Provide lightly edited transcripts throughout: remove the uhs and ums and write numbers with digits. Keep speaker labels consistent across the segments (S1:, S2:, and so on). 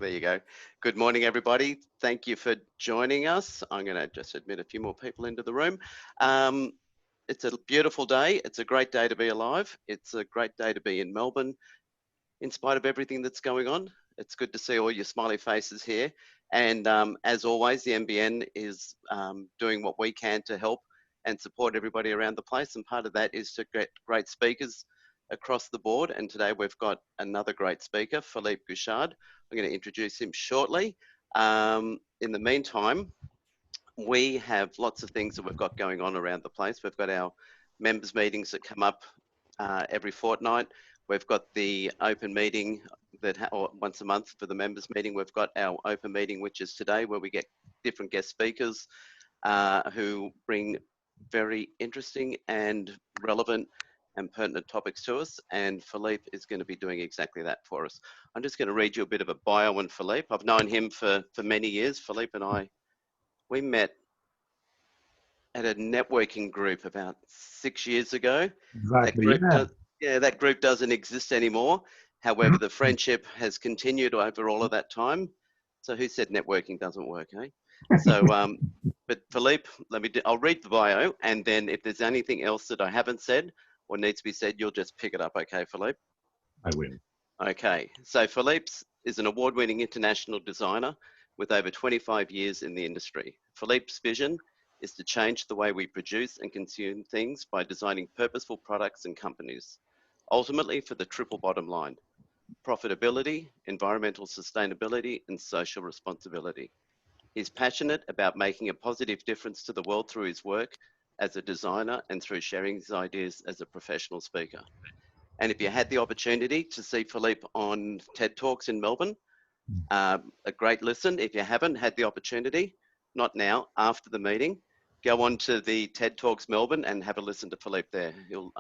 S1: There you go. Good morning, everybody. Thank you for joining us. I'm going to just admit a few more people into the room. It's a beautiful day. It's a great day to be alive. It's a great day to be in Melbourne, in spite of everything that's going on. It's good to see all your smiley faces here. And as always, the MBN is doing what we can to help and support everybody around the place. And part of that is to get great speakers across the board. And today we've got another great speaker, Philippe Guichard. I'm going to introduce him shortly. In the meantime, we have lots of things that we've got going on around the place. We've got our members meetings that come up every fortnight. We've got the open meeting or once a month for the members meeting. We've got our open meeting, which is today, where we get different guest speakers who bring very interesting and relevant and pertinent topics to us, and Philippe is going to be doing exactly that for us. I'm just going to read you a bit of a bio on Philippe. I've known him for many years. Philippe and I, we met at a networking group about 6 years ago.
S2: Exactly,
S1: That group doesn't exist anymore. However, the friendship has continued over all of that time. So who said networking doesn't work, eh? So, but Philippe, I'll read the bio, and then if there's anything else that I haven't said or needs to be said, you'll just pick it up, okay, Philippe?
S2: I will.
S1: Okay, so Philippe is an award-winning international designer with over 25 years in the industry. Philippe's vision is to change the way we produce and consume things by designing purposeful products and companies, ultimately for the triple bottom line: profitability, environmental sustainability, and social responsibility. He's passionate about making a positive difference to the world through his work as a designer and through sharing his ideas as a professional speaker. And if you had the opportunity to see Philippe on TED Talks in Melbourne, a great listen. If you haven't had the opportunity, not now, after the meeting, go on to the TED Talks Melbourne and have a listen to Philippe there. He'll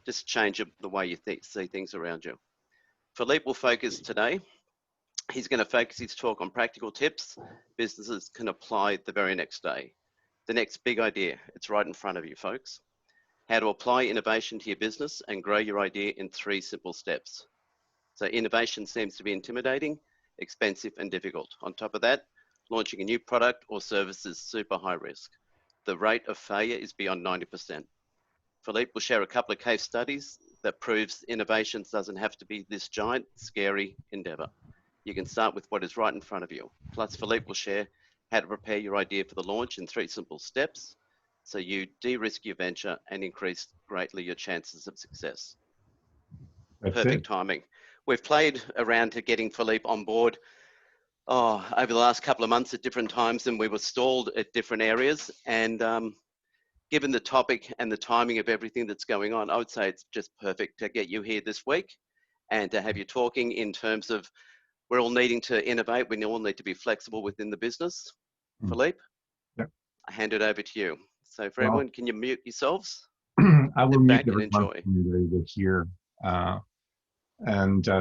S1: just change the way you see things around you. Philippe will focus today. He's going to focus his talk on practical tips businesses can apply the very next day. The next big idea, it's right in front of you, folks. How to apply innovation to your business and grow your idea in 3 simple steps. So innovation seems to be intimidating, expensive, and difficult. On top of that, launching a new product or service is super high risk. The rate of failure is beyond 90%. Philippe will share a couple of case studies that proves innovation doesn't have to be this giant, scary endeavor. You can start with what is right in front of you. Plus, Philippe will share how to prepare your idea for the launch in 3 simple steps, so you de-risk your venture and increase greatly your chances of success. Perfect timing. We've played around to getting Philippe on board over the last couple of months at different times, and we were stalled at different areas. And given the topic and the timing of everything that's going on, I would say it's just perfect to get you here this week and to have you talking in terms of we're all needing to innovate. We all need to be flexible within the business. Philippe,
S2: yep.
S1: I hand it over to you. So for everyone, can you mute yourselves?
S2: I will mute and enjoy. Here.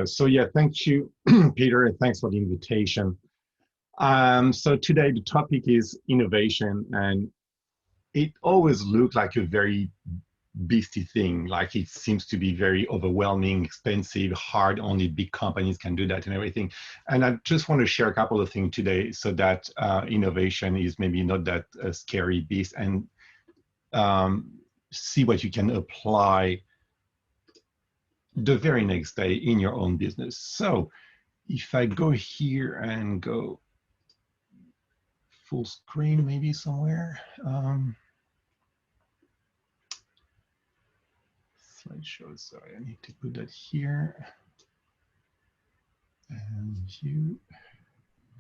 S2: So yeah, thank you, Peter, and thanks for the invitation. So today the topic is innovation, and it always looked like a very beastie thing. Like it seems to be very overwhelming, expensive, hard. Only big companies can do that and everything. And I just want to share a couple of things today so that innovation is maybe not that scary beast, and see what you can apply the very next day in your own business. So if I go here and go full screen, maybe somewhere. Slideshow, sorry, I need to put that here. And view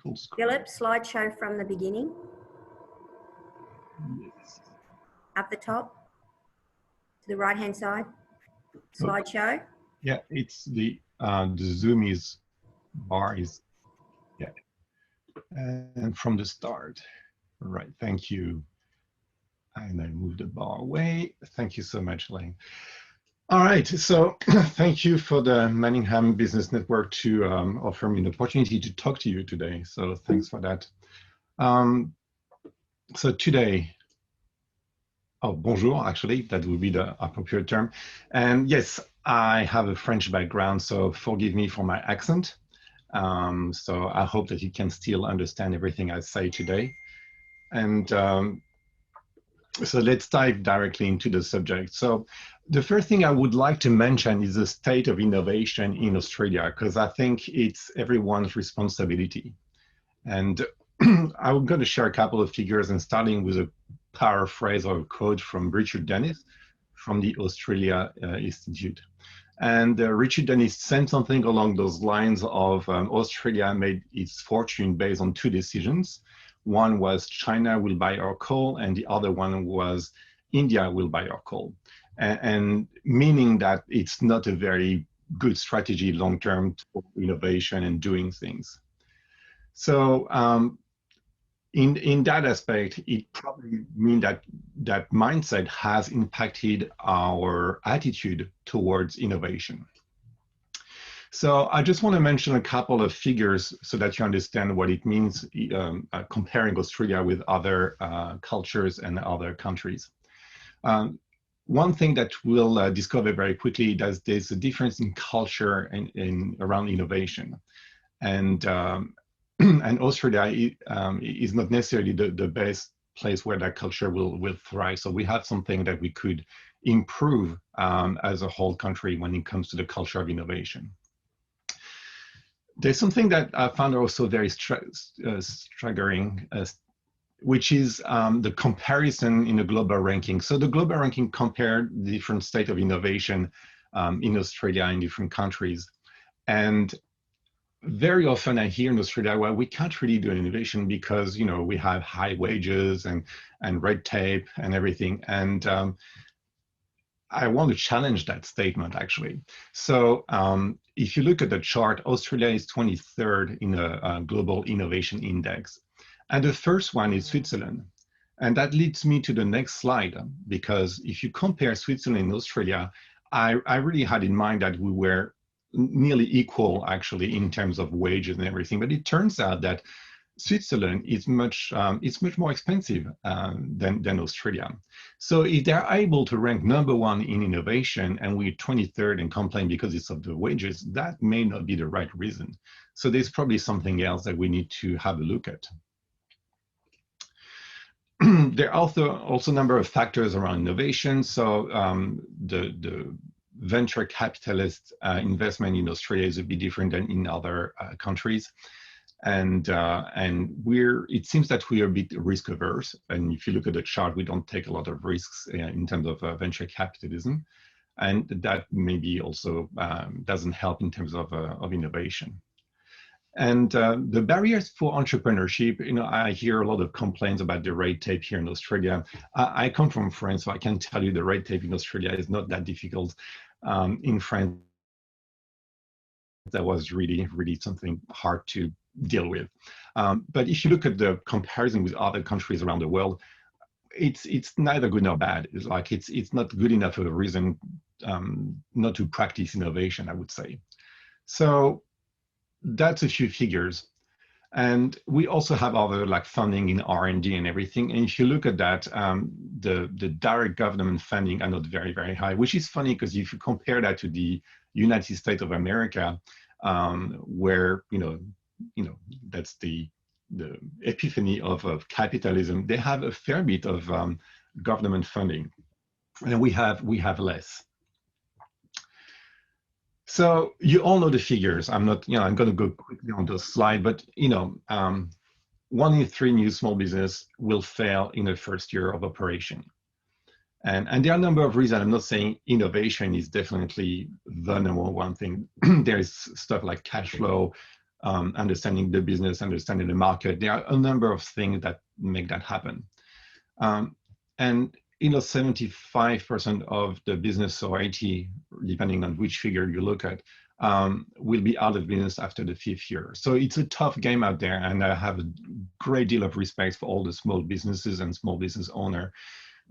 S2: full screen.
S3: Philippe, slideshow from the beginning.
S2: Yes.
S3: Up the top, to the right-hand side. Slideshow.
S2: Yeah, it's the Zoom is bar is, yeah. And from the start. Right, thank you. And I move the bar away. Thank you so much, Elaine. All right, so thank you for the Manningham Business Network to offer me an opportunity to talk to you today. So thanks for that. So today, bonjour, actually, that would be the appropriate term. And yes, I have a French background, so forgive me for my accent. So I hope that you can still understand everything I say today. And so let's dive directly into the subject. So the first thing I would like to mention is the state of innovation in Australia, because I think it's everyone's responsibility. And I'm going to share a couple of figures, and starting with a paraphrase or a quote from Richard Dennis from the Australia Institute. And Richard Dennis said something along those lines of Australia made its fortune based on two decisions. One was China will buy our coal, and the other one was India will buy our coal. And meaning that it's not a very good strategy long-term for innovation and doing things. So in that aspect, it probably means that that mindset has impacted our attitude towards innovation. So I just want to mention a couple of figures so that you understand what it means comparing Australia with other cultures and other countries. One thing that we'll discover very quickly is there's a difference in culture and around innovation. And Australia is not necessarily the best place where that culture will thrive. So we have something that we could improve as a whole country when it comes to the culture of innovation. There's something that I found also very staggering, which is the comparison in the global ranking. So the global ranking compared the different state of innovation in Australia in different countries. And very often I hear in Australia, well, we can't really do an innovation because, you know, we have high wages and red tape and everything. And I want to challenge that statement, actually. So if you look at the chart, Australia is 23rd in the Global Innovation Index. And the first one is Switzerland. And that leads me to the next slide, because if you compare Switzerland and Australia, I really had in mind that we were nearly equal, actually, in terms of wages and everything. But it turns out that Switzerland is much more expensive than Australia. So if they're able to rank #1 in innovation and we're 23rd and complain because it's of the wages, that may not be the right reason. So there's probably something else that we need to have a look at. There are also a number of factors around innovation. So the venture capitalist investment in Australia is a bit different than in other countries. And it seems that we are a bit risk averse. And if you look at the chart, we don't take a lot of risks in terms of venture capitalism. And that maybe also doesn't help in terms of innovation. And the barriers for entrepreneurship, you know, I hear a lot of complaints about the red tape here in Australia. I come from France, so I can tell you the red tape in Australia is not that difficult. In France, that was really, really something hard to deal with. But if you look at the comparison with other countries around the world, it's neither good nor bad. It's like it's not good enough of a reason not to practice innovation, I would say. So that's a few figures. And we also have other like funding in R&D and everything. And if you look at that, the direct government funding are not very, very high, which is funny because if you compare that to the United States of America, where, you know, that's the epiphany of capitalism, they have a fair bit of government funding, and we have less. So you all know the figures. I'm not, I'm going to go quickly on this slide, but 1 in 3 new small business will fail in the first year of operation. And there are a number of reasons. I'm not saying innovation is definitely the #1 thing. There's stuff like cash flow, understanding the business, understanding the market. There are a number of things that make that happen. And 75% of the business or 80, depending on which figure you look at, will be out of business after the 5th year. So it's a tough game out there, and I have a great deal of respect for all the small businesses and small business owners,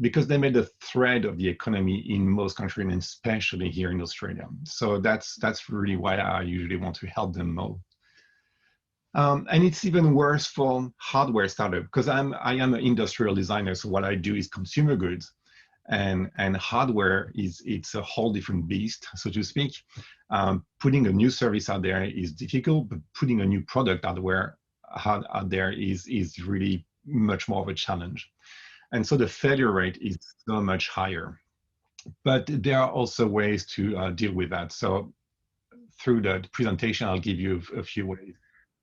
S2: because they made the thread of the economy in most countries, and especially here in Australia. So that's really why I usually want to help them more. And it's even worse for hardware startup, because I am an industrial designer. So what I do is consumer goods. and hardware it's a whole different beast, so to speak. Putting a new service out there is difficult, but putting a new product out there is really much more of a challenge. And so the failure rate is so much higher. But there are also ways to deal with that. So through the presentation, I'll give you a few ways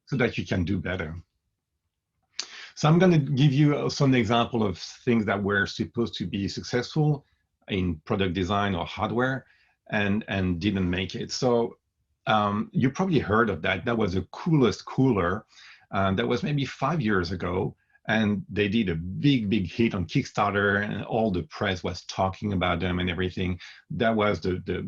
S2: so that you can do better. So I'm going to give you also an example of things that were supposed to be successful in product design or hardware and didn't make it. So you probably heard of that. That was the coolest cooler. That was maybe 5 years ago. And they did a big hit on Kickstarter, and all the press was talking about them and everything. That was the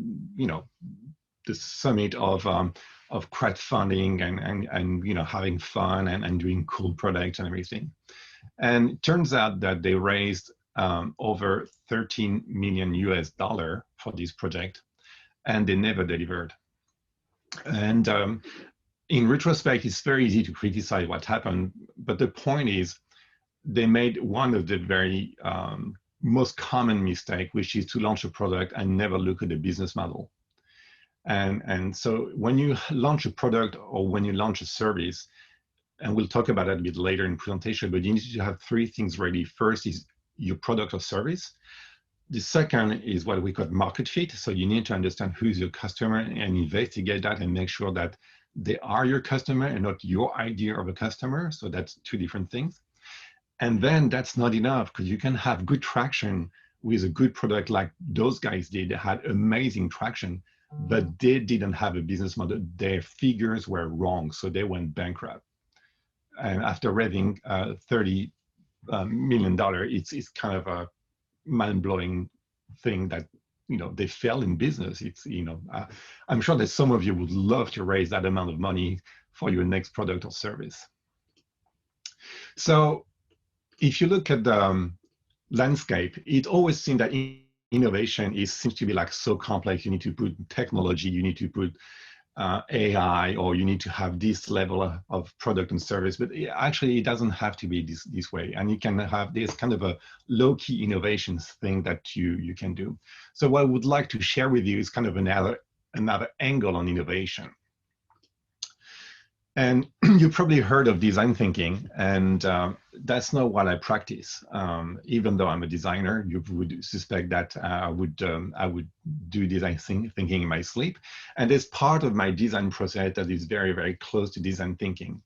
S2: summit of crowdfunding and having fun and doing cool products and everything. And it turns out that they raised over $13 million for this project, and they never delivered. And in retrospect, it's very easy to criticize what happened, but the point is, they made one of the very most common mistake, which is to launch a product and never look at the business model. And so when you launch a product or when you launch a service, and we'll talk about that a bit later in the presentation, but you need to have three things ready. First is your product or service. The second is what we call market fit. So you need to understand who's your customer and investigate that and make sure that they are your customer and not your idea of a customer. So that's two different things. And then that's not enough, because you can have good traction with a good product like those guys did. They had amazing traction, but they didn't have a business model. Their figures were wrong, so they went bankrupt. And after raising $30 million, it's kind of a mind-blowing thing that they fail in business. It's I'm sure that some of you would love to raise that amount of money for your next product or service. So if you look at the landscape, it always seems that innovation seems to be like so complex. You need to put technology, you need to put AI, or you need to have this level of product and service. But actually, it doesn't have to be this way. And you can have this kind of a low-key innovations thing that you can do. So what I would like to share with you is kind of another angle on innovation. And you probably heard of design thinking, and that's not what I practice. Even though I'm a designer, you would suspect that I would do design thinking in my sleep. And there's part of my design process that is very, very close to design thinking.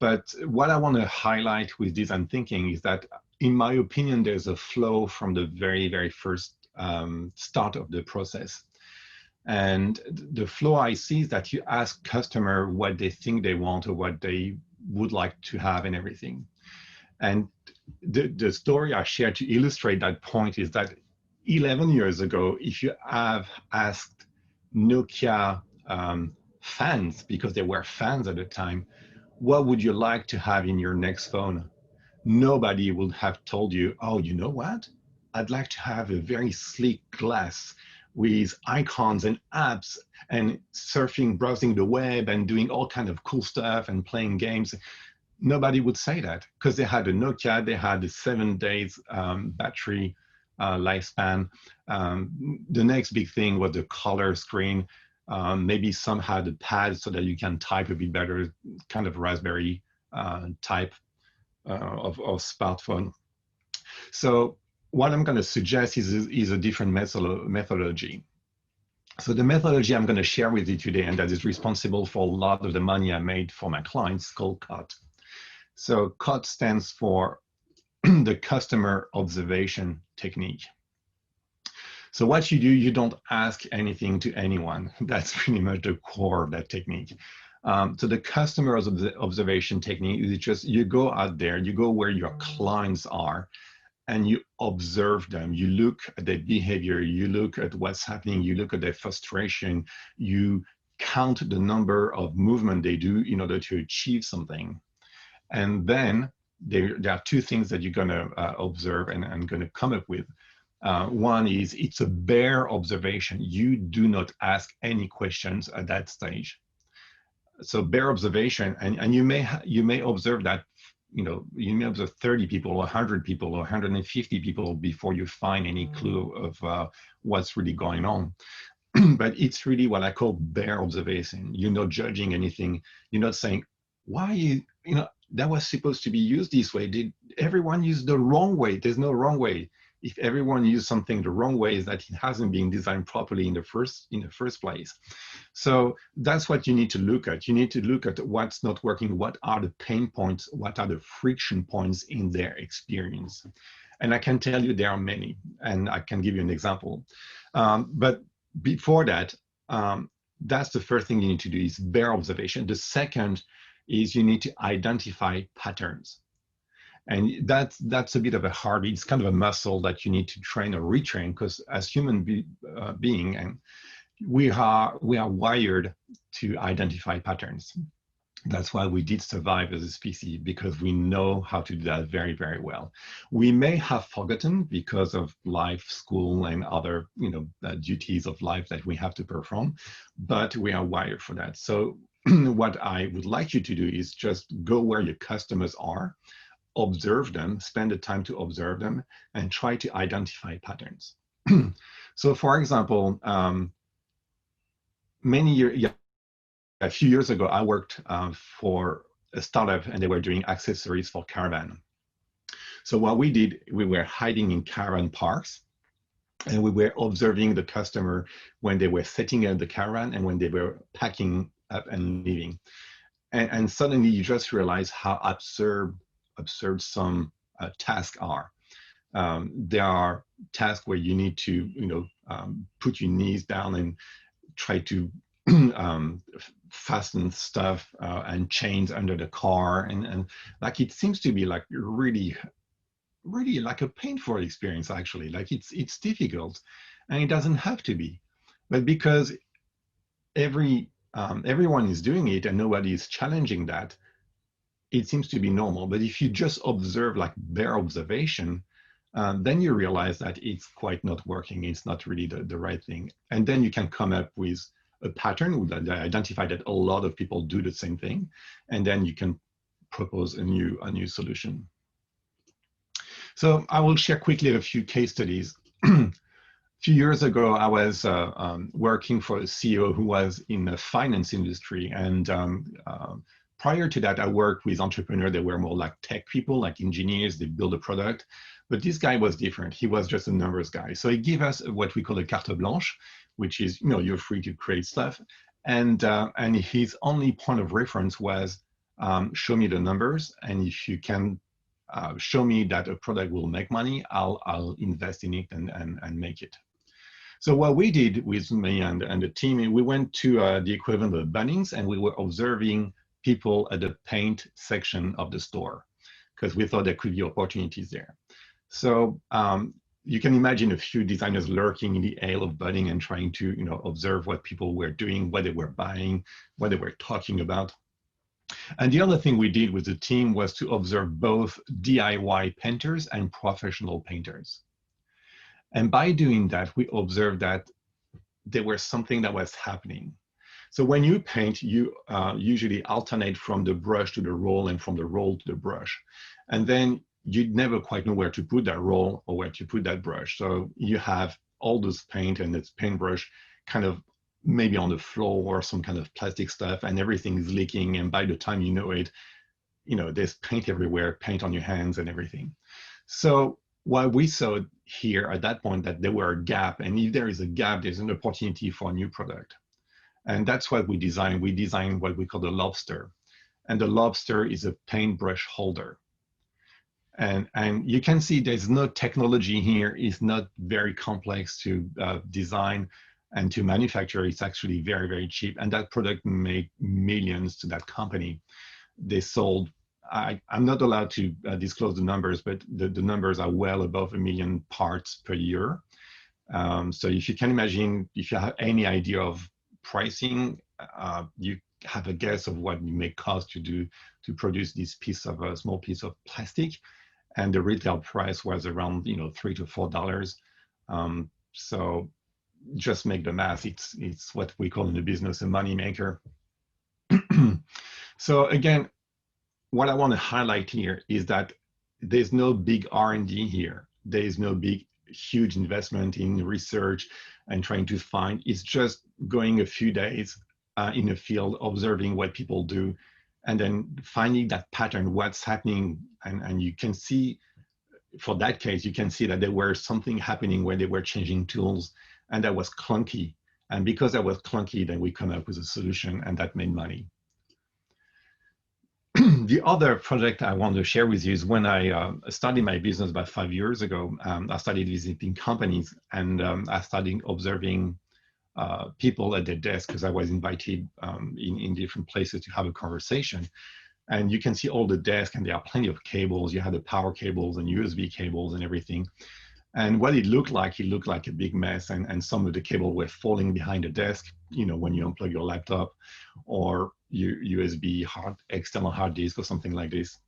S2: But what I want to highlight with design thinking is that, in my opinion, there's a flow from the very, very first start of the process. And the flow I see is that you ask customer what they think they want or what they would like to have and everything. And the story I share to illustrate that point is that 11 years ago, if you have asked Nokia fans, because they were fans at the time, what would you like to have in your next phone? Nobody would have told you, oh, you know what? I'd like to have a very sleek glass with icons and apps and surfing, browsing the web and doing all kind of cool stuff and playing games. Nobody would say that, because they had a Nokia, they had a 7 days battery lifespan. The next big thing was the color screen. Maybe some had a pad so that you can type a bit better, kind of Raspberry type of smartphone. So what I'm going to suggest is a different methodology. So the methodology I'm going to share with you today, and that is responsible for a lot of the money I made for my clients, is called COT. So COT stands for the Customer Observation Technique. So what you do, you don't ask anything to anyone. That's pretty much the core of that technique. So the customer observation technique is just, you go out there, you go where your clients are, and you observe them. You look at their behavior, you look at what's happening, you look at their frustration, you count the number of movement they do in order to achieve something. And then there are two things that you're gonna observe and gonna come up with. One is, it's a bare observation. You do not ask any questions at that stage. So bare observation, and you may observe that you may observe 30 people or 100 people or 150 people before you find any clue of what's really going on. But it's really what I call bare observation. You're not judging anything. You're not saying, why, that was supposed to be used this way. Did everyone use the wrong way? There's no wrong way. If everyone used something the wrong way, is that it hasn't been designed properly in the first place. So that's what you need to look at. You need to look at what's not working, what are the pain points, what are the friction points in their experience. And I can tell you there are many, and I can give you an example. But before that, that's the first thing you need to do is bare observation. The second is you need to identify patterns. And that's a bit of a hard, it's kind of a muscle that you need to train or retrain, because as human being, and we are wired to identify patterns. That's why we did survive as a species, because we know how to do that very, very well. We may have forgotten because of life, school, and other duties of life that we have to perform, but we are wired for that. So what I would like you to do is just go where your customers are, observe them, spend the time to observe them, and try to identify patterns. So for example, a few years ago, I worked for a startup, and they were doing accessories for caravan. So what we did, we were hiding in caravan parks, and we were observing the customer when they were setting up the caravan and when they were packing up and leaving. And suddenly you just realize how absurd some tasks are. There are tasks where you need to, put your knees down and try to fasten stuff and chains under the car, and like it seems to be like really like a painful experience, actually. Like it's difficult, and it doesn't have to be, but because everyone is doing it and nobody is challenging that, it seems to be normal. But if you just observe, like bare observation, then you realize that it's quite not working. It's not really the right thing. And then you can come up with a pattern that identify that a lot of people do the same thing. And then you can propose a new solution. So I will share quickly a few case studies. A few years ago, I was working for a CEO who was in the finance industry. And prior to that, I worked with entrepreneurs that were more like tech people, like engineers. They build a product. But this guy was different. He was just a numbers guy. So he gave us what we call a carte blanche, which is, you're free to create stuff. And his only point of reference was, show me the numbers. And if you can show me that a product will make money, I'll invest in it and make it. So what we did with me and the team, we went to the equivalent of Bunnings, and we were observing people at the paint section of the store, because we thought there could be opportunities there. So you can imagine a few designers lurking in the aisle of budding and trying to observe what people were doing, what they were buying, what they were talking about. And the other thing we did with the team was to observe both DIY painters and professional painters. And by doing that, we observed that there was something that was happening. So when you paint, you usually alternate from the brush to the roll and from the roll to the brush. And then you'd never quite know where to put that roll or where to put that brush. So you have all this paint and this paintbrush kind of maybe on the floor or some kind of plastic stuff, and everything is leaking. And by the time you know it, there's paint everywhere, paint on your hands and everything. So what we saw here at that point, that there were a gap, and if there is a gap, there's an opportunity for a new product. And that's what we designed. We designed what we call the lobster. And the lobster is a paintbrush holder. And you can see there's no technology here. It's not very complex to design and to manufacture. It's actually very, very cheap. And that product made millions to that company. They sold, I'm not allowed to disclose the numbers, but the numbers are well above 1 million parts per year. So if you can imagine, if you have any idea of pricing, you have a guess of what it may cost to produce this piece of a small piece of plastic. And the retail price was around $3 to $4. So just make the math. It's what we call in the business a money maker. So again, what I want to highlight here is that there's no big R&D here. There is no big, huge investment in research and trying to find. It's just going a few days in the field, observing what people do, and then finding that pattern, what's happening. And you can see, for that case, you can see that there was something happening where they were changing tools, and that was clunky. And because that was clunky, then we come up with a solution, and that made money. The other project I want to share with you is when I started my business about 5 years ago. I started visiting companies, and I started observing people at their desk, because I was invited in different places to have a conversation. And you can see all the desks, and there are plenty of cables. You have the power cables and USB cables and everything. And what it looked like a big mess. And some of the cable were falling behind the desk, you know, when you unplug your laptop or your USB external hard disk or something like this.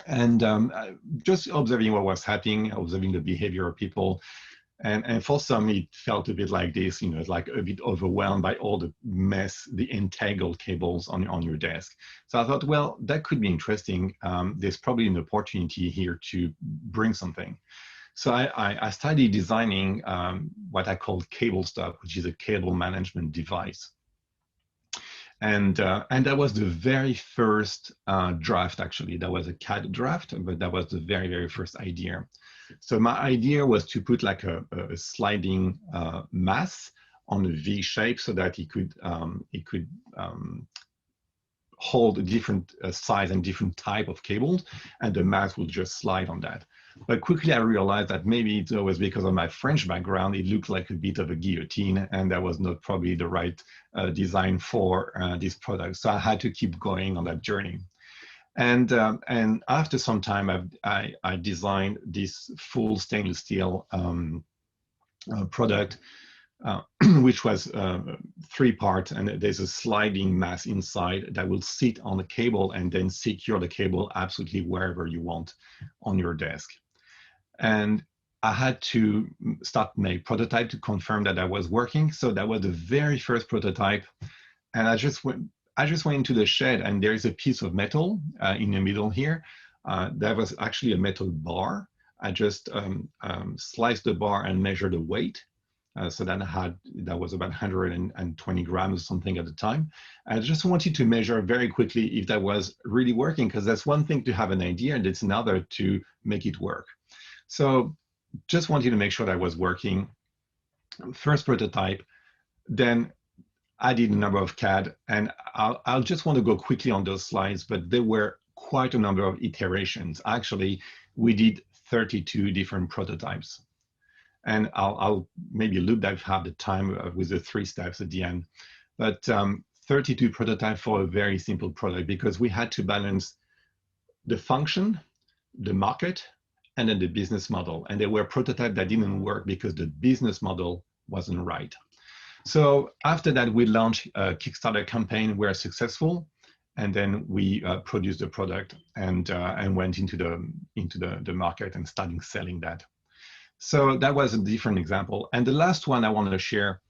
S2: And just observing what was happening, observing the behavior of people. And for some, it felt a bit like this, you know, like a bit overwhelmed by all the mess, the entangled cables on your desk. So I thought, well, that could be interesting. There's probably an opportunity here to bring something. So I started designing what I call Cable Stop, which is a cable management device. And that was the very first draft, actually. That was a CAD draft, but that was the very, very first idea. So my idea was to put like a sliding mass on a V shape so that it could hold a different size and different type of cables, and the mass would just slide on that. But quickly I realized that maybe it was because of my French background, it looked like a bit of a guillotine, and that was not probably the right design for this product. So I had to keep going on that journey. And after some time, I designed this full stainless steel product, which was 3 parts, and there's a sliding mass inside that will sit on the cable and then secure the cable absolutely wherever you want on your desk. And I had to start my prototype to confirm that that was working. So that was the very first prototype. And I just went into the shed, and there is a piece of metal in the middle here. That was actually a metal bar. I just sliced the bar and measured the weight. So that was about 120 grams or something at the time. I just wanted to measure very quickly if that was really working, because that's one thing to have an idea, and it's another to make it work. So just wanted to make sure that was working. First prototype, then I did a number of CAD, and I'll just want to go quickly on those slides, but there were quite a number of iterations. Actually, we did 32 different prototypes. And I'll maybe loop that if I have the time with the 3 steps at the end. But 32 prototypes for a very simple product, because we had to balance the function, the market, and then the business model. And there were prototypes that didn't work because the business model wasn't right. So after that, we launched a Kickstarter campaign. We were successful, and then we produced the product and went into the market and started selling that. So that was a different example. And the last one I wanted to share.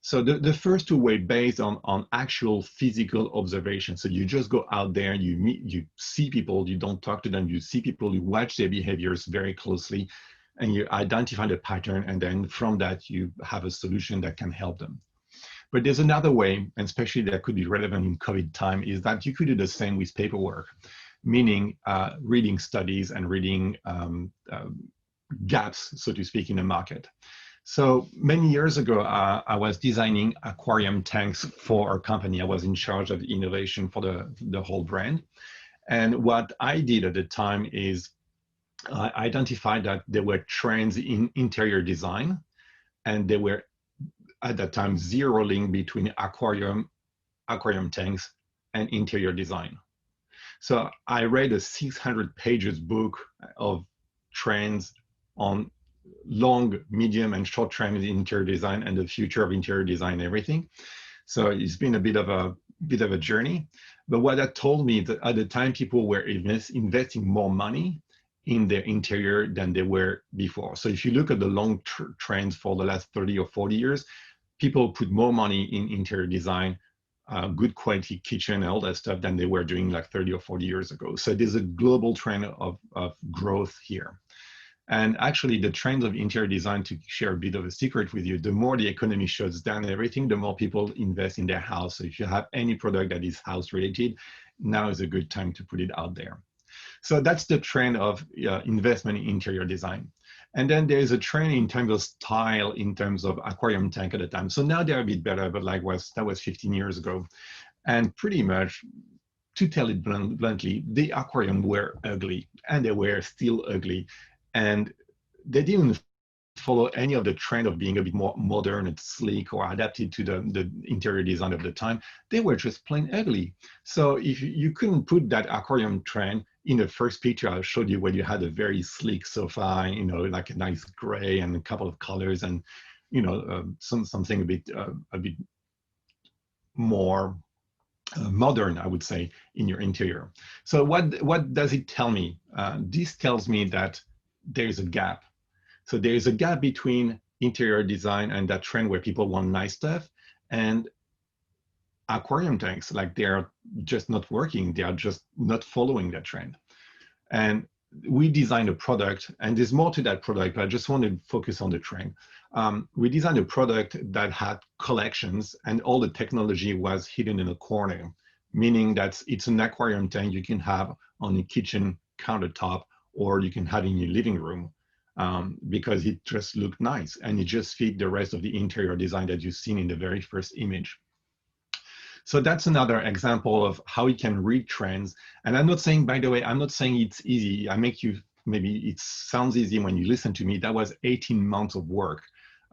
S2: So the first 2 were based on actual physical observation. So you just go out there, you see people, you don't talk to them, you see people, you watch their behaviors very closely, and you identify the pattern, and then from that you have a solution that can help them. But there's another way, and especially that could be relevant in COVID time, is that you could do the same with paperwork, meaning reading studies and reading gaps, so to speak, in the market. So many years ago, I was designing aquarium tanks for a company. I was in charge of innovation for the whole brand. And what I did at the time is I identified that there were trends in interior design, and there were at that time 0 link between aquarium tanks and interior design. So I read a 600 pages book of trends on long, medium, and short trends in interior design and the future of interior design, everything. So it's been a bit of a journey. But what that told me that at the time, people were investing more money in their interior than they were before. So if you look at the long trends for the last 30 or 40 years, people put more money in interior design good quality kitchen and all that stuff than they were doing like 30 or 40 years ago. So there's a global trend of growth here. And actually the trends of interior design, to share a bit of a secret with you, the more the economy shuts down everything, the more people invest in their house. So if you have any product that is house related, now is a good time to put it out there. So that's the trend of investment in interior design. And then there's a trend in terms of style, in terms of aquarium tank at the time. So now they're a bit better, but that was 15 years ago. And pretty much, to tell it bluntly, the aquarium were ugly, and they were still ugly. And they didn't follow any of the trend of being a bit more modern and sleek or adapted to the interior design of the time. They were just plain ugly. So if you couldn't put that aquarium trend in the first picture I showed you, where you had a very sleek sofa, you know, like a nice gray and a couple of colors, and you know, something a bit more modern, I would say, in your interior. So what does it tell me? This tells me that there's a gap. So there's a gap between interior design and that trend where people want nice stuff, and aquarium tanks, like they're just not working. They are just not following that trend. And we designed a product, and there's more to that product, but I just want to focus on the trend. We designed a product that had collections, and all the technology was hidden in a corner, meaning that it's an aquarium tank you can have on the kitchen countertop, or you can have in your living room, because it just looked nice, and it just fit the rest of the interior design that you've seen in the very first image. So that's another example of how you can read trends. And I'm not saying, by the way, I'm not saying it's easy. I make you, maybe it sounds easy when you listen to me. That was 18 months of work.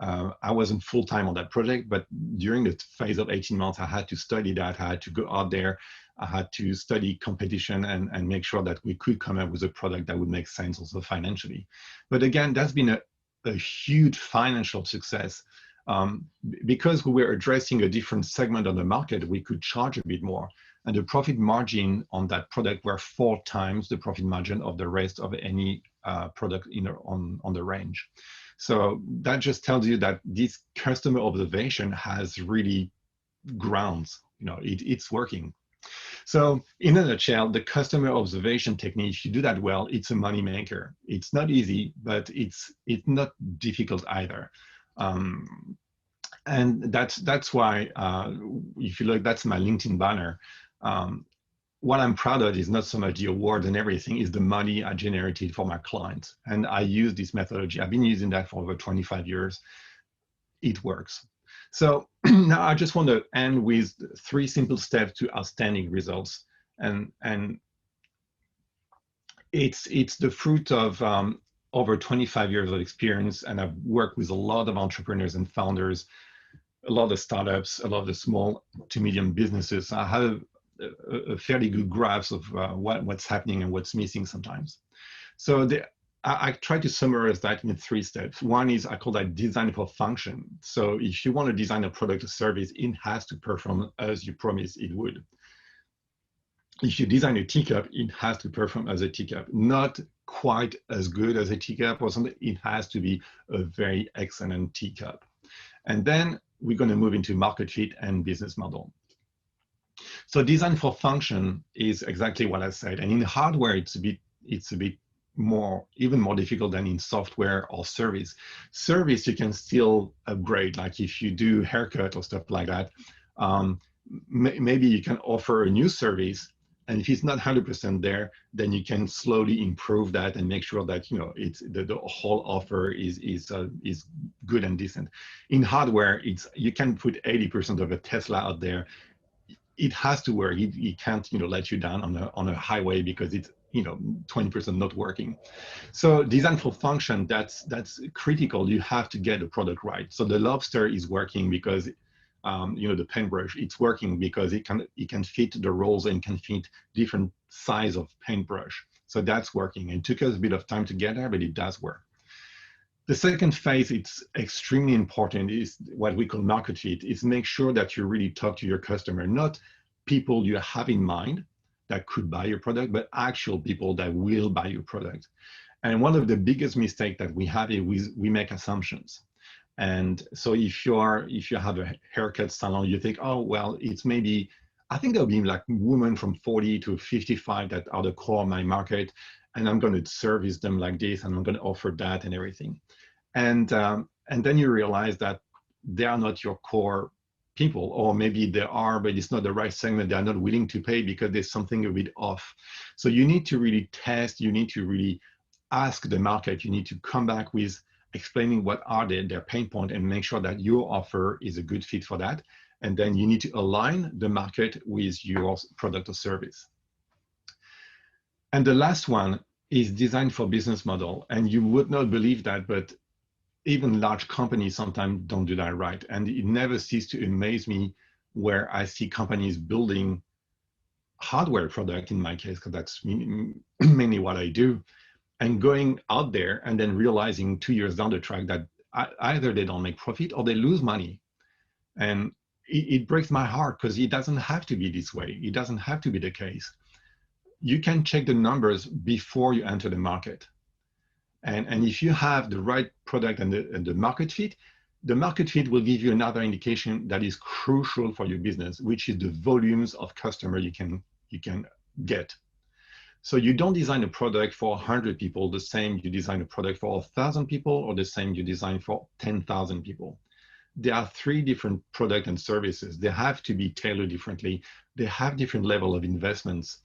S2: I wasn't full-time on that project, but during the phase of 18 months, I had to study that. I had to go out there. I had to study competition and make sure that we could come up with a product that would make sense also financially. But again, that's been a huge financial success. Because we were addressing a different segment of the market, we could charge a bit more. And the profit margin on that product were 4 times the profit margin of the rest of any product on the range. So that just tells you that this customer observation has really grounds, you know, it's working. So in a nutshell, the customer observation technique, if you do that well, it's a money maker. It's not easy, but it's not difficult either. And that's why, if you look, that's my LinkedIn banner. What I'm proud of is not so much the award and everything, is the money I generated for my clients. And I use this methodology. I've been using that for over 25 years. It works. So now I just want to end with 3 simple steps to outstanding results. And it's the fruit of over 25 years of experience, and I've worked with a lot of entrepreneurs and founders, a lot of startups, a lot of the small to medium businesses. I have a fairly good grasp of what's happening and what's missing sometimes. So I try to summarize that in 3 steps. One is, I call that design for function. So if you want to design a product or service, it has to perform as you promised it would. If you design a teacup, it has to perform as a teacup. Not quite as good as a teacup or something, it has to be a very excellent teacup. And then we're going to move into market fit and business model. So design for function is exactly what I said. And in hardware, it's a bit more, even more difficult than in software or service. Service, you can still upgrade, like if you do haircut or stuff like that, maybe you can offer a new service. And if it's not 100% there, then you can slowly improve that and make sure that, you know, the whole offer is good and decent. In hardware, you can put 80% of a Tesla out there. It has to work. It can't, you know, let you down on a highway because it's, you know, 20% not working. So design for function, that's critical. You have to get the product right. So the lobster is working because you know, the paintbrush, it's working because it can fit the rolls and can fit different size of paintbrush. So that's working. And it took us a bit of time to get there, but it does work. The second phase, it's extremely important, is what we call market fit, is make sure that you really talk to your customer, not people you have in mind that could buy your product, but actual people that will buy your product. And one of the biggest mistakes that we have is we make assumptions. And so if you have a haircut salon, you think, oh, well, it's maybe, I think there'll be like women from 40 to 55 that are the core of my market. And I'm going to service them like this, and I'm going to offer that and everything. And then you realize that they are not your core people, or maybe they are, but it's not the right segment. They're not willing to pay because there's something a bit off. So you need to really test, you need to really ask the market, you need to come back with explaining what are their pain point and make sure that your offer is a good fit for that. And then you need to align the market with your product or service. And the last one is design for business model. And you would not believe that, but even large companies sometimes don't do that right. And it never ceases to amaze me where I see companies building hardware product, in my case, because that's mainly what I do, and going out there and then realizing 2 years down the track that either they don't make profit or they lose money. And it breaks my heart, because it doesn't have to be this way. It doesn't have to be the case. You can check the numbers before you enter the market. And if you have the right product and the market fit, the market fit will give you another indication that is crucial for your business, which is the volumes of customer you can get. So you don't design a product for 100 people the same you design a product for 1,000 people, or the same you design for 10,000 people. There are 3 different products and services. They have to be tailored differently. They have different level of investments.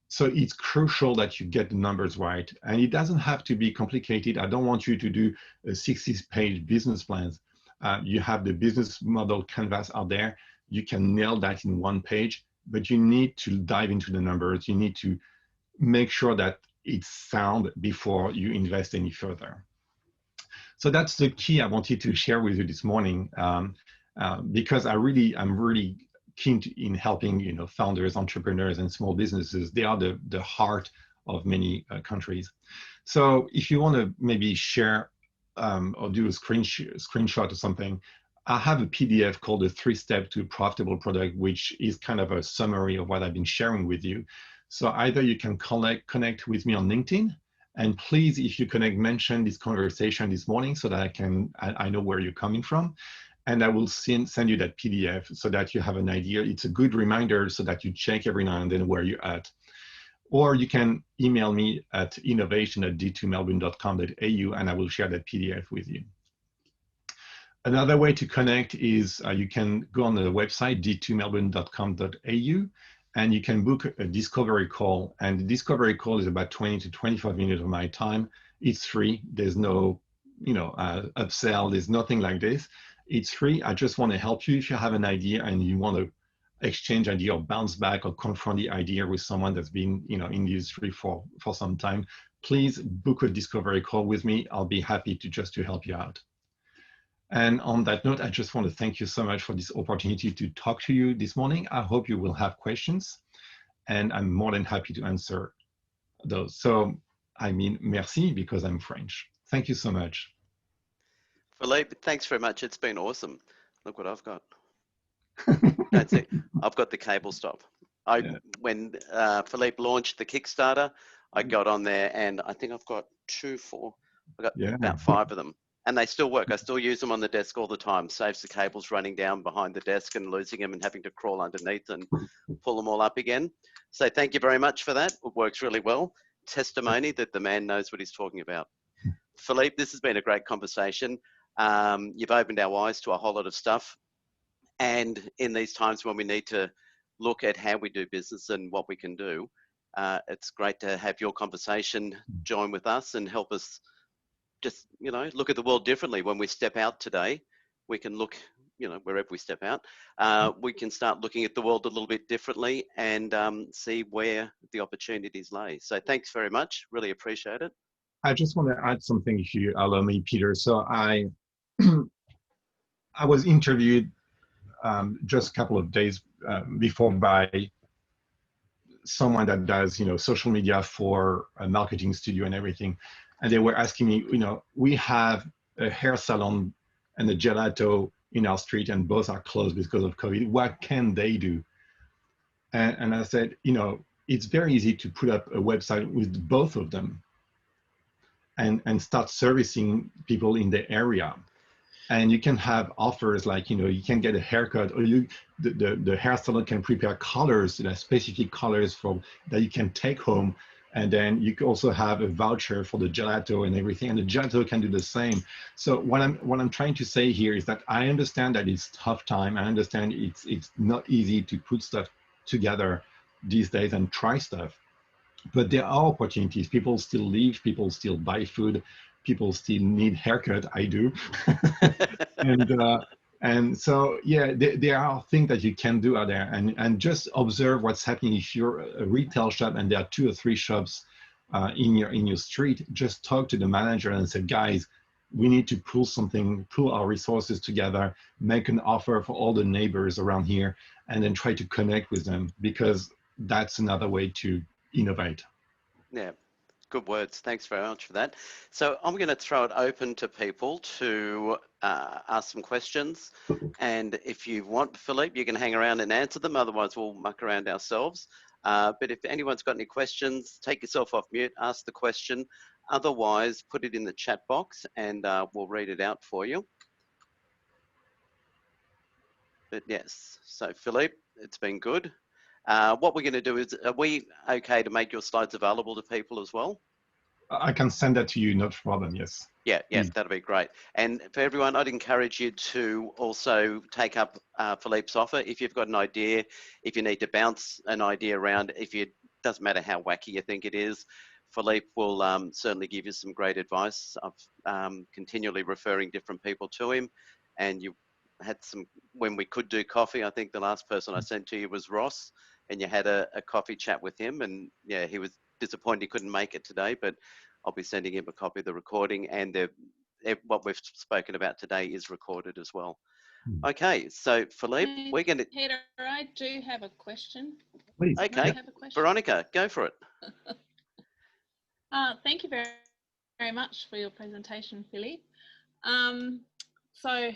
S2: So it's crucial that you get the numbers right. And it doesn't have to be complicated. I don't want you to do a 60-page business plans. You have the business model canvas out there. You can nail that in 1 page, but you need to dive into the numbers. You need to make sure that it's sound before you invest any further. So that's the key I wanted to share with you this morning, because I'm really keen in helping founders, entrepreneurs, and small businesses. They are the heart of many countries. So if you want to maybe share or do a screenshot or something, I have a PDF called the 3 Steps to Profitable Product, which is kind of a summary of what I've been sharing with you. So either you can connect with me on LinkedIn, and please, if you connect, mention this conversation this morning so that I know where you're coming from. And I will send you that PDF so that you have an idea. It's a good reminder so that you check every now and then where you're at. Or you can email me at innovation@d2melbourne.com.au, and I will share that PDF with you. Another way to connect is you can go on the website, d2melbourne.com.au, and you can book a discovery call. And the discovery call is about 20 to 25 minutes of my time. It's free. There's no upsell. There's nothing like this. It's free. I just want to help you if you have an idea and you want to exchange idea or bounce back or confront the idea with someone that's been in the industry for some time. Please book a discovery call with me. I'll be happy to help you out. And on that note, I just want to thank you so much for this opportunity to talk to you this morning. I hope you will have questions, and I'm more than happy to answer those. So I mean, merci, because I'm French. Thank you so much.
S1: Philippe, thanks very much. It's been awesome. Look what I've got. That's it. I've got the cable stop. When Philippe launched the Kickstarter, I got on there, and I think I've got about 5 of them. And they still work. I still use them on the desk all the time. Saves the cables running down behind the desk and losing them and having to crawl underneath and pull them all up again. So thank you very much for that. It works really well. Testimony that the man knows what he's talking about. Philippe, this has been a great conversation. You've opened our eyes to a whole lot of stuff. And in these times when we need to look at how we do business and what we can do, it's great to have your conversation join with us and help us just, look at the world differently. When we step out today, we can look, wherever we step out, we can start looking at the world a little bit differently and see where the opportunities lay. So thanks very much. Really appreciate it.
S2: I just want to add something, if you allow me, Peter. So I was interviewed just a couple of days before by someone that does, social media for a marketing studio and everything. And they were asking me, we have a hair salon and a gelato in our street, and both are closed because of COVID. What can they do? And I said, it's very easy to put up a website with both of them and start servicing people in the area. And you can have offers like, you can get a haircut, or the hair salon can prepare colors, specific colors that you can take home. And then you can also have a voucher for the gelato and everything, and the gelato can do the same. So what I'm trying to say here is that I understand that it's tough time. I understand it's not easy to put stuff together these days and try stuff, but there are opportunities. People still leave, people still buy food, people still need haircut. I do. And so, yeah, there are things that you can do out there, and just observe what's happening. If you're a retail shop and there are 2 or 3 shops in your street, just talk to the manager and say, guys, we need to pull our resources together, make an offer for all the neighbors around here, and then try to connect with them, because that's another way to innovate.
S1: Yeah, good words. Thanks very much for that. So I'm going to throw it open to people to ask some questions. And if you want, Philippe, you can hang around and answer them. Otherwise, we'll muck around ourselves. But if anyone's got any questions, take yourself off mute, ask the question. Otherwise, put it in the chat box and we'll read it out for you. But yes, so Philippe, it's been good. What we're going to do is, are we okay to make your slides available to people as well?
S2: I can send that to you, no problem, yes.
S1: Yeah, that'll be great. And for everyone, I'd encourage you to also take up Philippe's offer. If you've got an idea, if you need to bounce an idea around, doesn't matter how wacky you think it is, Philippe will certainly give you some great advice. I'm continually referring different people to him, and you had some, when we could do coffee, I think the last person I sent to you was Ross, and you had a coffee chat with him, and yeah, he was disappointed he couldn't make it today, but I'll be sending him a copy of the recording, and what we've spoken about today is recorded as well. Okay, so Philippe, we're going to...
S4: Peter, I do have a question.
S2: Please.
S1: Okay, have a question? Veronica, go for it.
S4: Thank you very, very much for your presentation, Philippe. So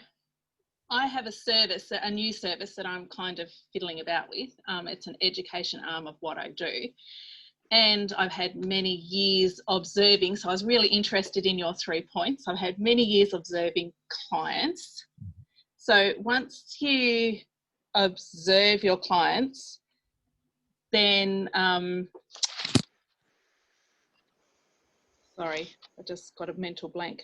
S4: I have a new service that I'm kind of fiddling about with. It's an education arm of what I do. And I've had many years observing, so I was really interested in your 3 points. I've had many years observing clients. So once you observe your clients, then, sorry, I just got a mental blank.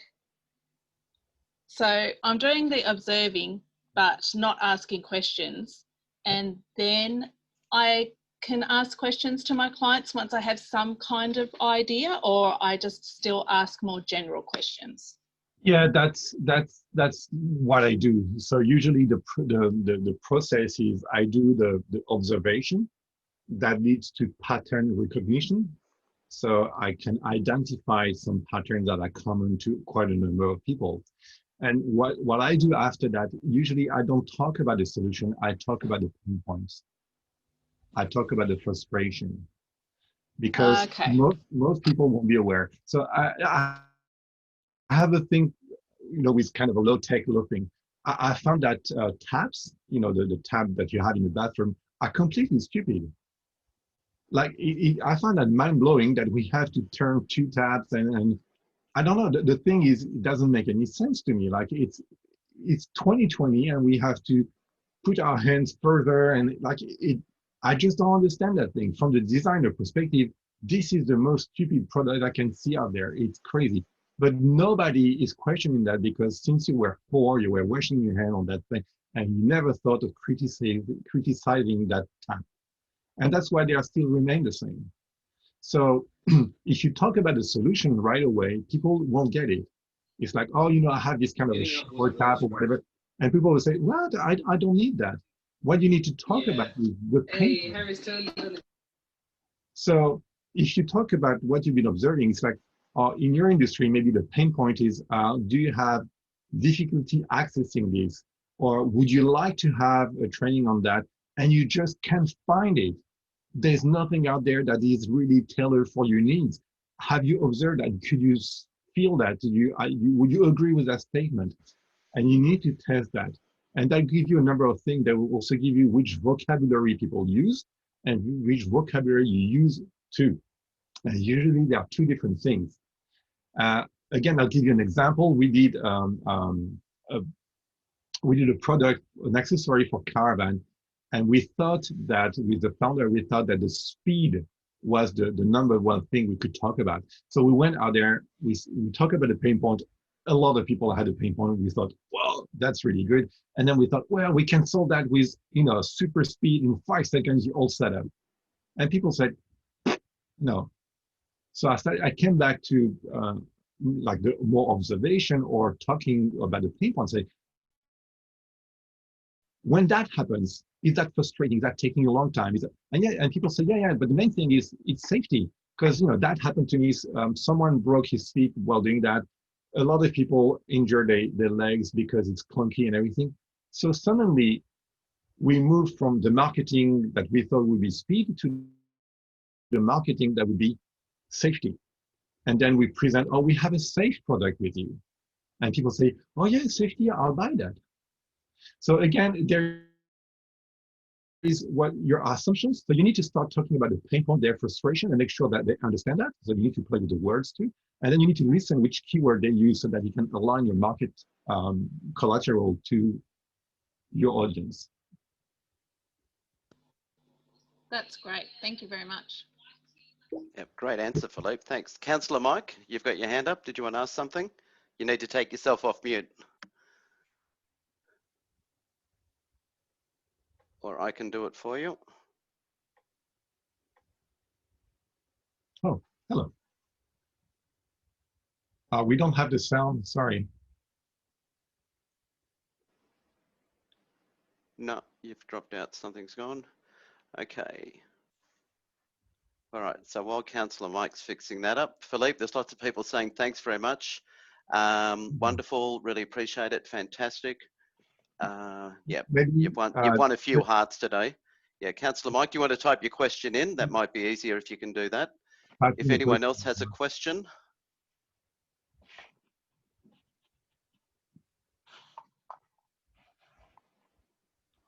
S4: So I'm doing the observing, but not asking questions. And then I can ask questions to my clients once I have some kind of idea, or I just still ask more general questions?
S2: Yeah, that's what I do. So usually the process is I do the observation that leads to pattern recognition. So I can identify some patterns that are common to quite a number of people. And what I do after that, usually I don't talk about the solution, I talk about the pain points. I talk about the frustration, because most people won't be aware. So I have a thing, with kind of a low-tech thing. I found that taps, the tab that you have in the bathroom, are completely stupid. Like, I find that mind-blowing that we have to turn 2 taps, and I don't know, the thing is, it doesn't make any sense to me. Like, it's 2020 and we have to put our hands further, and I just don't understand that thing. From the designer perspective, this is the most stupid product I can see out there. It's crazy. But nobody is questioning that, because since you were 4, you were washing your hand on that thing, and you never thought of criticizing that tap. And that's why they are still remain the same. So if you talk about the solution right away, people won't get it. It's like, oh, I have this kind of a shower tap or whatever. And people will say, what? I don't need that. What you need to talk about is the pain. So if you talk about what you've been observing, it's like, in your industry, maybe the pain point is, do you have difficulty accessing this? Or would you like to have a training on that? And you just can't find it. There's nothing out there that is really tailored for your needs. Have you observed that? Could you feel that? Would you agree with that statement? And you need to test that. And that gives you a number of things that will also give you which vocabulary people use and which vocabulary you use too. And usually there are 2 different things. Again, I'll give you an example. We did a we did a product, an accessory for caravan. And we thought that with the founder, we thought that the speed was the number one thing we could talk about. So we went out there, we talked about the pain point. A lot of people had a pain point. We thought, well, that's really good. And then we thought, well, we can solve that with, super speed. In 5 seconds, you're all set up. And people said, no. So I came back to like the more observation or talking about the pain point, say, when that happens, is that frustrating? Is that taking a long time? And people say, yeah, but the main thing is it's safety. Because that happened to me. Someone broke his feet while doing that. A lot of people injure their legs because it's clunky and everything. So suddenly we moved from the marketing that we thought would be speed to the marketing that would be safety. And then we present, oh, we have a safe product with you. And people say, oh yeah, safety, I'll buy that. So again, there is what your assumptions. So you need to start talking about the pain point, their frustration, and make sure that they understand that. So you need to play with the words too. And then you need to listen which keyword they use so that you can align your market collateral to your audience.
S4: That's great. Thank you very much.
S1: Yep, great answer, Philippe. Thanks. Councillor Mike, you've got your hand up. Did you want to ask something? You need to take yourself off mute. Or I can do it for you.
S2: Oh, hello. We don't have the sound, sorry.
S1: No, you've dropped out. Something's gone. Okay. All right, so while Councillor Mike's fixing that up, Philippe, there's lots of people saying thanks very much. Wonderful, really appreciate it, fantastic. Yeah,
S2: Maybe,
S1: you've won a few hearts today. Yeah, Councillor Mike, do you want to type your question in? That might be easier if you can do that. If anyone else has a question.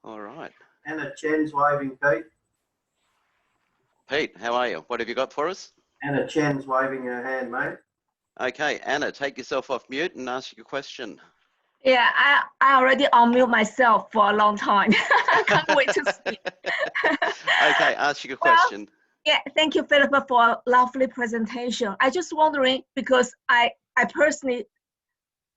S1: All right.
S5: Anna Chen's waving, Pete.
S1: Pete, how are you? What have you got for us?
S5: Anna Chen's waving her hand, mate.
S1: Okay, Anna, take yourself off mute and ask your question.
S6: Yeah, I already unmute myself for a long time. I can't wait to speak.
S1: Okay, ask your question.
S6: Yeah, thank you, Philippe, for a lovely presentation. I just wondering, because I personally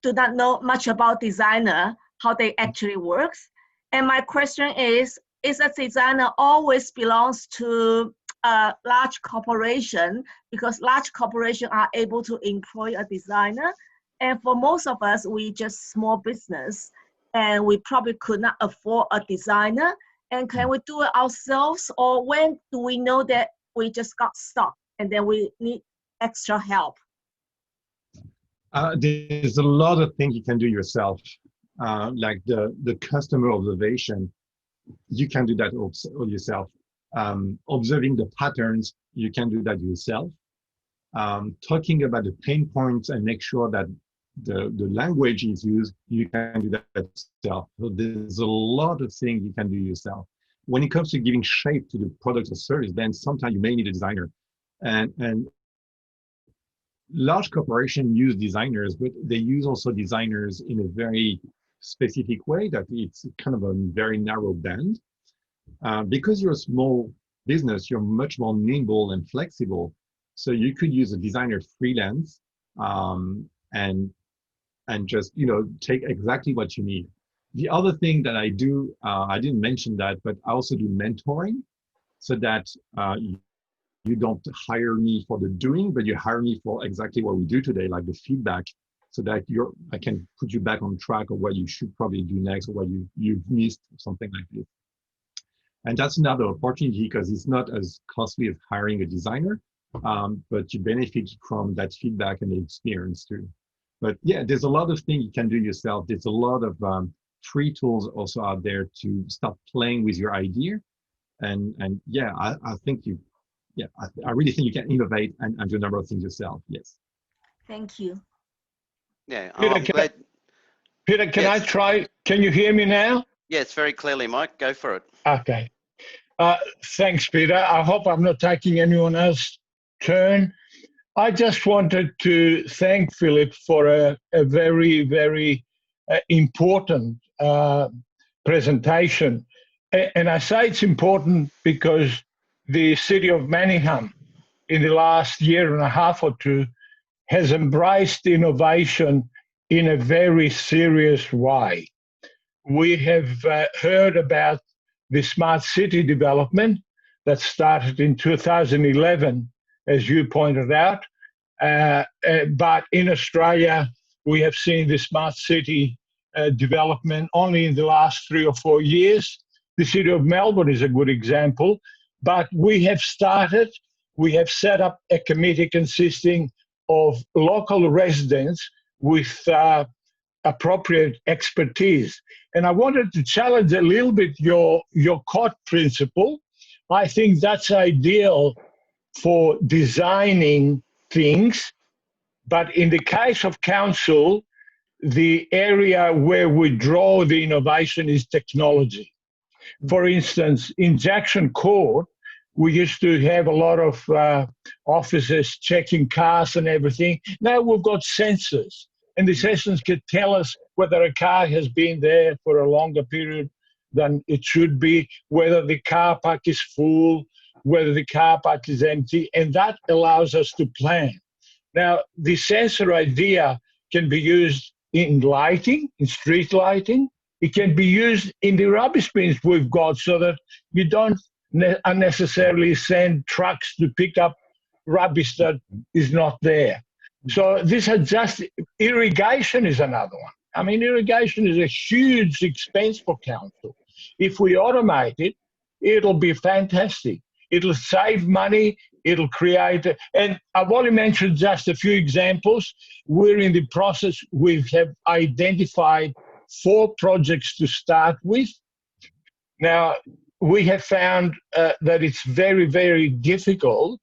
S6: do not know much about designer, how they actually works. And my question is a designer always belongs to a large corporation, because large corporations are able to employ a designer? And for most of us, we just small business, and we probably could not afford a designer. And can we do it ourselves? Or when do we know that we just got stuck and then we need extra help?
S2: There's a lot of things you can do yourself, like the customer observation. You can do that all yourself. Observing the patterns, you can do that yourself. Talking about the pain points and make sure that the language is used, you can do that yourself. So there's a lot of things you can do yourself. When it comes to giving shape to the product or service, then sometimes you may need a designer. And large corporations use designers, but they use also designers in a very specific way that it's kind of a very narrow band. Because you're a small business, you're much more nimble and flexible. So you could use a designer freelance and just take exactly what you need. The other thing that I do, I didn't mention that, but I also do mentoring, so that you don't hire me for the doing, but you hire me for exactly what we do today, like the feedback, so that I can put you back on track of what you should probably do next, or what you've missed, or something like this. And that's another opportunity, because it's not as costly as hiring a designer, but you benefit from that feedback and the experience too. But yeah, there's a lot of things you can do yourself. There's a lot of free tools also out there to start playing with your idea. And yeah, I think I really think you can innovate and do a number of things yourself. Yes.
S6: Thank you.
S1: Yeah,
S7: Peter, can I try? Can you hear me now?
S1: Yes, very clearly, Mike. Go for it.
S7: Okay. Thanks, Peter. I hope I'm not taking anyone else's turn. I just wanted to thank Philippe for a very, very important presentation. And I say it's important because the city of Manningham in the last year and a half or two has embraced innovation in a very serious way. We have heard about the smart city development that started in 2011, as you pointed out. But in Australia, we have seen the smart city development only in the last 3 or 4 years. The city of Melbourne is a good example. But we have set up a committee consisting of local residents with appropriate expertise. And I wanted to challenge a little bit your COT principle. I think that's ideal for designing things, but in the case of council, the area where we draw the innovation is technology. For instance, in Jackson Court, we used to have a lot of officers checking cars and everything. Now we've got sensors, and the sensors can tell us whether a car has been there for a longer period than it should be, whether the car park is full, whether the car park is empty, and that allows us to plan. Now, the sensor idea can be used in lighting, in street lighting. It can be used in the rubbish bins we've got so that you don't unnecessarily send trucks to pick up rubbish that is not there. So this is just, irrigation is another one. I mean, irrigation is a huge expense for council. If we automate it, it'll be fantastic. It'll save money, it'll create, and I've only mentioned just a few examples. We're in the process, we have identified 4 projects to start with. Now, we have found that it's very, very difficult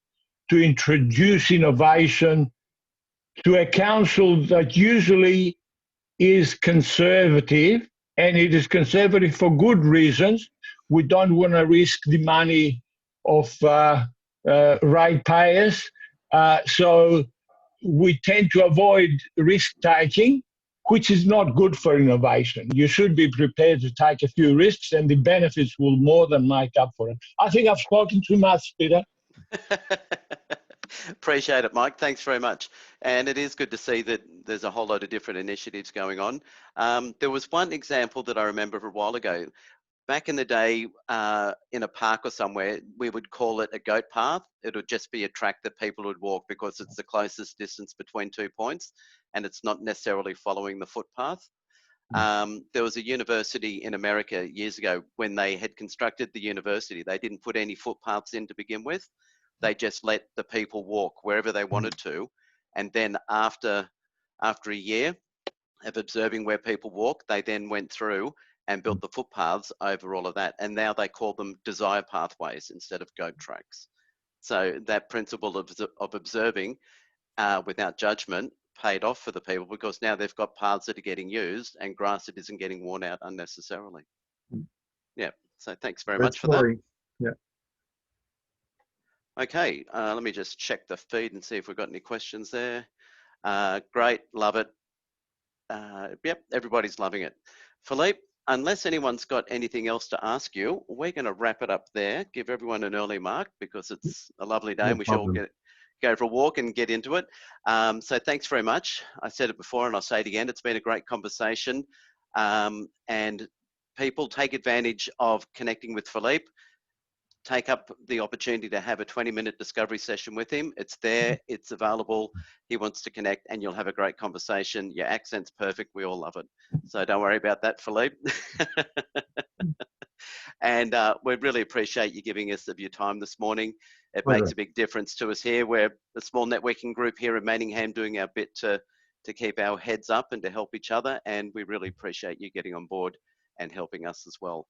S7: to introduce innovation to a council that usually is conservative, and it is conservative for good reasons. We don't want to risk the money of ratepayers, so we tend to avoid risk-taking, which is not good for innovation. You should be prepared to take a few risks, and the benefits will more than make up for it. I think I've spoken too much, Peter.
S1: Appreciate it, Mike. Thanks very much. And it is good to see that there's a whole lot of different initiatives going on. There was one example that I remember a while ago. Back in the day, in a park or somewhere, we would call it a goat path. It would just be a track that people would walk because it's the closest distance between 2 points, and it's not necessarily following the footpath. There was a university in America years ago when they had constructed the university. They didn't put any footpaths in to begin with. They just let the people walk wherever they wanted to. And then after a year of observing where people walk, they then went through and built the footpaths over all of that. And now they call them desire pathways instead of goat tracks. So that principle of observing without judgment paid off for the people, because now they've got paths that are getting used and grass that isn't getting worn out unnecessarily. Yeah, so thanks very much for that.
S2: Yeah.
S1: Okay, let me just check the feed and see if we've got any questions there. Great, love it. Yep, everybody's loving it. Philippe, unless anyone's got anything else to ask you, we're going to wrap it up there. Give everyone an early mark because it's a lovely day and we should all go for a walk and get into it. So thanks very much. I said it before and I'll say it again. It's been a great conversation, and people take advantage of connecting with Philippe. Take up the opportunity to have a 20-minute discovery session with him. It's there, it's available. He wants to connect and you'll have a great conversation. Your accent's perfect. We all love it. So don't worry about that, Philippe. And we really appreciate you giving us of your time this morning. It makes a big difference to us here. We're a small networking group here in Manningham doing our bit to keep our heads up and to help each other. And we really appreciate you getting on board and helping us as well.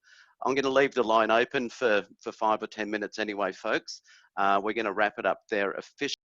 S1: I'm going to leave the line open for 5 or 10 minutes anyway, folks. We're going to wrap it up there officially.